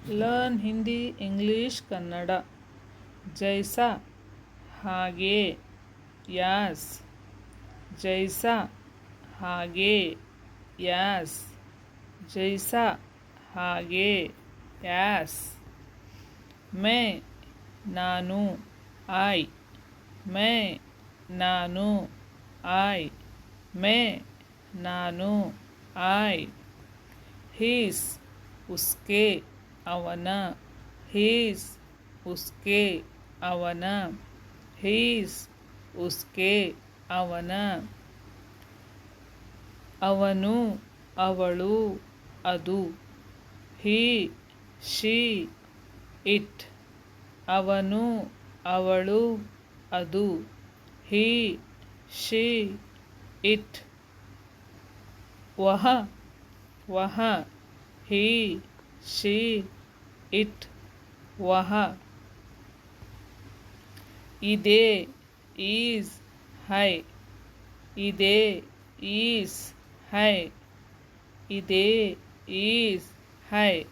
Learn Hindi English Kannada. ಜೈಸಾ ಹಾಗೆ, as. ಜೈಸಾ ಹಾಗೆ, ಯಾಸ್. ಜೈಸಾ ಹಾಗೆ, ಯಾಸ್. ಮೈ ನಾನು, ಐ. ಮೈ ನಾನು, ಐ. ಮೈ ನಾನು, ಐ. ಹೀಸ್ ಉಸ್ಕೆ ಅವನ. ಹೀಸ್ ಉಸ್ಕೆ ಅವನ. ಹೀಸ್ ಉಸ್ಕೆ ಅವನ. ಅವನು ಅವಳು ಅದು. He she it. ಅವನು ಅವಳು ಅದು. He she it. ವಹ ವಹ. He she it. ವಹ. ಇದೆ ಈಸ್ ಹೈ. ಇದೆ ಈಸ್ ಹೈ. ಇದೆ ಈಸ್ ಹೈ.